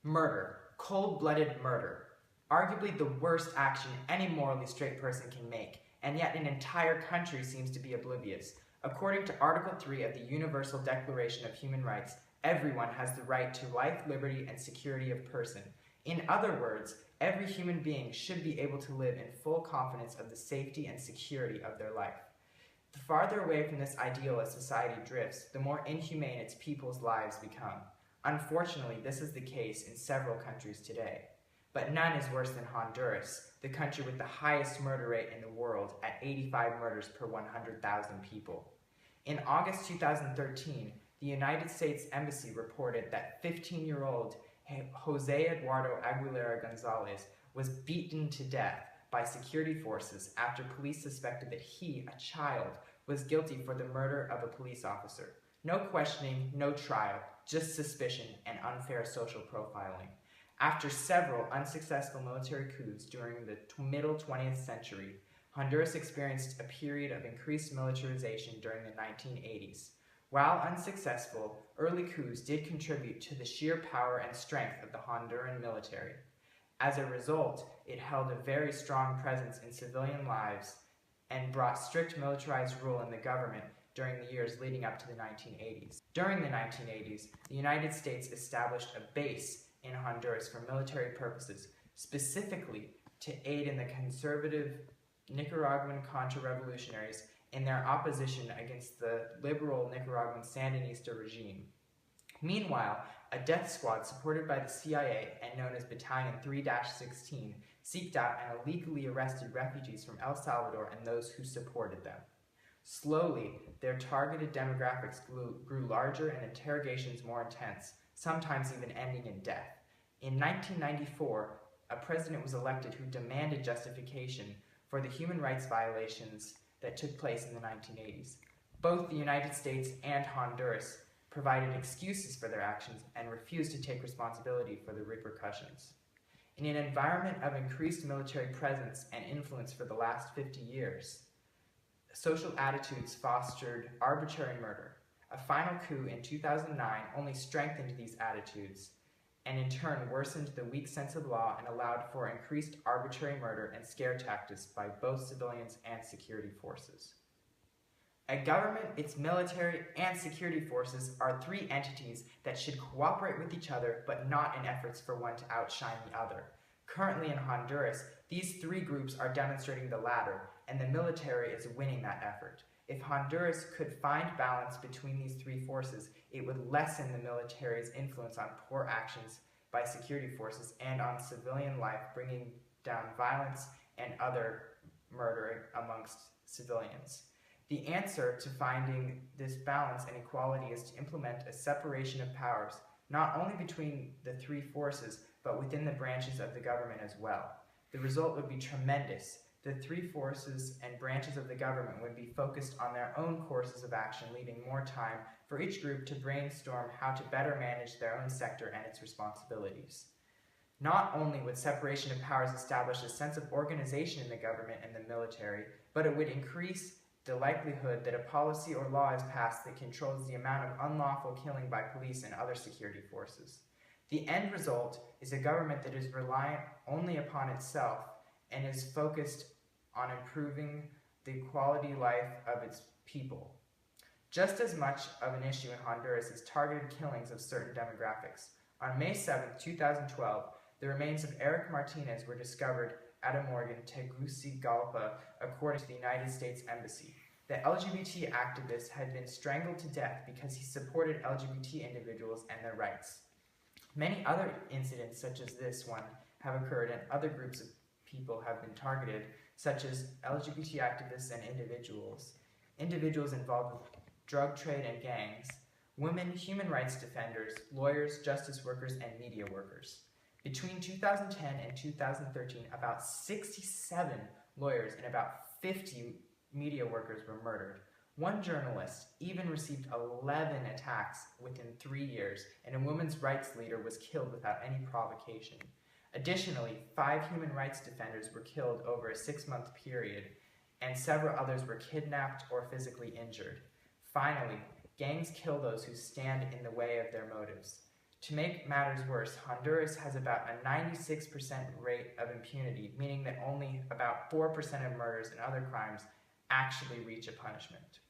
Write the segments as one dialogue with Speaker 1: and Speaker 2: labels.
Speaker 1: Murder, cold-blooded murder, arguably the worst action any morally straight person can make, and yet an entire country seems to be oblivious. According to Article 3 of the Universal Declaration of Human Rights, everyone has the right to life, liberty, and security of person. In other words, every human being should be able to live in full confidence of the safety and security of their life. The farther away from this ideal a society drifts, the more inhumane its people's lives become. Unfortunately, this is the case in several countries today. But none is worse than Honduras, the country with the highest murder rate in the world at 85 murders per 100,000 people. In August 2013, the United States Embassy reported that 15-year-old Jose Eduardo Aguilera Gonzalez was beaten to death by security forces after police suspected that he, a child, was guilty for the murder of a police officer. No questioning, no trial, just suspicion and unfair social profiling. After several unsuccessful military coups during the middle 20th century, Honduras experienced a period of increased militarization during the 1980s. While unsuccessful, early coups did contribute to the sheer power and strength of the Honduran military. As a result, it held a very strong presence in civilian lives and brought strict militarized rule in the government during the years leading up to the 1980s. During the 1980s, the United States established a base in Honduras for military purposes, specifically to aid in the conservative Nicaraguan Contra-revolutionaries in their opposition against the liberal Nicaraguan Sandinista regime. Meanwhile, a death squad supported by the CIA and known as Battalion 3-16 seeked out and illegally arrested refugees from El Salvador and those who supported them. Slowly, their targeted demographics grew larger and interrogations more intense, sometimes even ending in death. In 1994, a president was elected who demanded justification for the human rights violations that took place in the 1980s. Both the United States and Honduras provided excuses for their actions and refused to take responsibility for the repercussions. In an environment of increased military presence and influence for the last 50 years, social attitudes fostered arbitrary murder. A final coup in 2009 only strengthened these attitudes and in turn worsened the weak sense of law and allowed for increased arbitrary murder and scare tactics by both civilians and security forces. A government, its military, and security forces are three entities that should cooperate with each other, but not in efforts for one to outshine the other. Currently in Honduras, these three groups are demonstrating the latter, and the military is winning that effort. If Honduras could find balance between these three forces, it would lessen the military's influence on poor actions by security forces and on civilian life, bringing down violence and other murder amongst civilians. The answer to finding this balance and equality is to implement a separation of powers, not only between the three forces, but within the branches of the government as well. The result would be tremendous. The three forces and branches of the government would be focused on their own courses of action, leaving more time for each group to brainstorm how to better manage their own sector and its responsibilities. Not only would separation of powers establish a sense of organization in the government and the military, but it would increase the likelihood that a policy or law is passed that controls the amount of unlawful killing by police and other security forces. The end result is a government that is reliant only upon itself and is focused on improving the quality life of its people. Just as much of an issue in Honduras is targeted killings of certain demographics. On May 7, 2012, the remains of Eric Martinez were discovered at a morgue in Tegucigalpa, according to the United States Embassy. The LGBT activist had been strangled to death because he supported LGBT individuals and their rights. Many other incidents such as this one have occurred, and other groups of people have been targeted, such as LGBT activists and individuals involved with drug trade and gangs, women, human rights defenders, lawyers, justice workers, and media workers. Between 2010 and 2013, about 67 lawyers and about 50 media workers were murdered. One journalist even received 11 attacks within 3 years, and a women's rights leader was killed without any provocation. Additionally, 5 human rights defenders were killed over a 6-month period, and several others were kidnapped or physically injured. Finally, gangs kill those who stand in the way of their motives. To make matters worse, Honduras has about a 96% rate of impunity, meaning that only about 4% of murders and other crimes actually reach a punishment.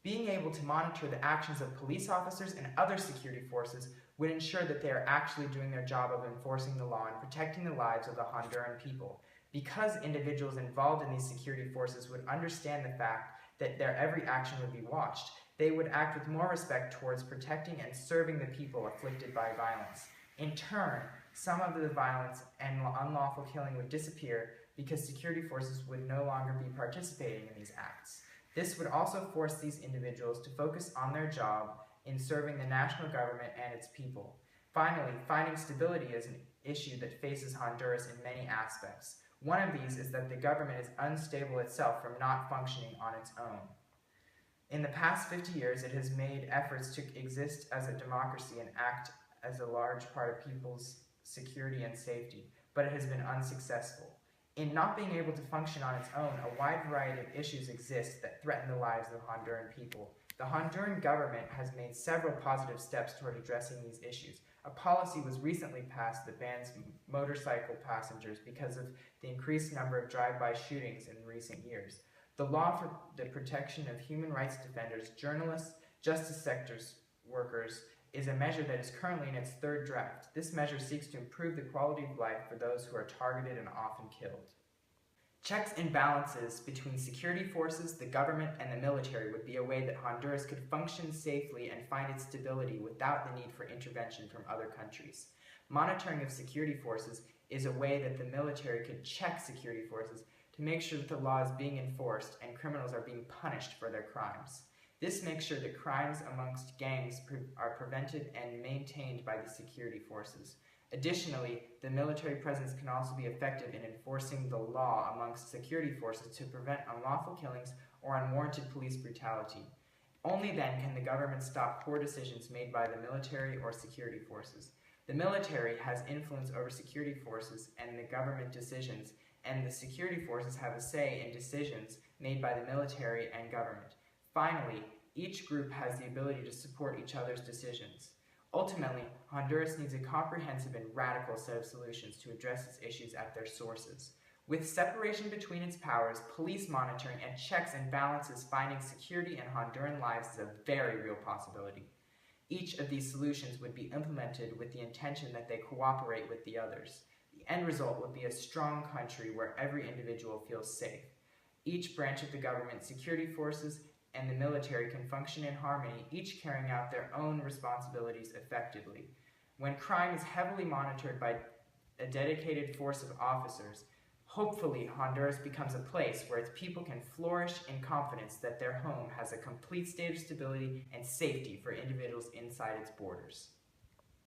Speaker 1: Being able to monitor the actions of police officers and other security forces would ensure that they are actually doing their job of enforcing the law and protecting the lives of the Honduran people. Because individuals involved in these security forces would understand the fact that their every action would be watched, they would act with more respect towards protecting and serving the people afflicted by violence. In turn, some of the violence and unlawful killing would disappear because security forces would no longer be participating in these acts. This would also force these individuals to focus on their job in serving the national government and its people. Finally, finding stability is an issue that faces Honduras in many aspects. One of these is that the government is unstable itself from not functioning on its own. In the past 50 years, it has made efforts to exist as a democracy and act as a large part of people's security and safety, but it has been unsuccessful. In not being able to function on its own, a wide variety of issues exist that threaten the lives of the Honduran people. The Honduran government has made several positive steps toward addressing these issues. A policy was recently passed that bans motorcycle passengers because of the increased number of drive-by shootings in recent years. The law for the protection of human rights defenders, journalists, justice sectors workers is a measure that is currently in its third draft. This measure seeks to improve the quality of life for those who are targeted and often killed. Checks and balances between security forces, the government, and the military would be a way that Honduras could function safely and find its stability without the need for intervention from other countries. Monitoring of security forces is a way that the military could check security forces to make sure that the law is being enforced and criminals are being punished for their crimes. This makes sure that crimes amongst gangs are prevented and maintained by the security forces. Additionally, the military presence can also be effective in enforcing the law amongst security forces to prevent unlawful killings or unwarranted police brutality. Only then can the government stop poor decisions made by the military or security forces. The military has influence over security forces and the government decisions, and the security forces have a say in decisions made by the military and government. Finally, each group has the ability to support each other's decisions. Ultimately, Honduras needs a comprehensive and radical set of solutions to address its issues at their sources. With separation between its powers, police monitoring, and checks and balances, finding security in Honduran lives is a very real possibility. Each of these solutions would be implemented with the intention that they cooperate with the others. The end result would be a strong country where every individual feels safe. Each branch of the government, security forces, and the military can function in harmony, each carrying out their own responsibilities effectively. When crime is heavily monitored by a dedicated force of officers, hopefully Honduras becomes a place where its people can flourish in confidence that their home has a complete state of stability and safety for individuals inside its borders.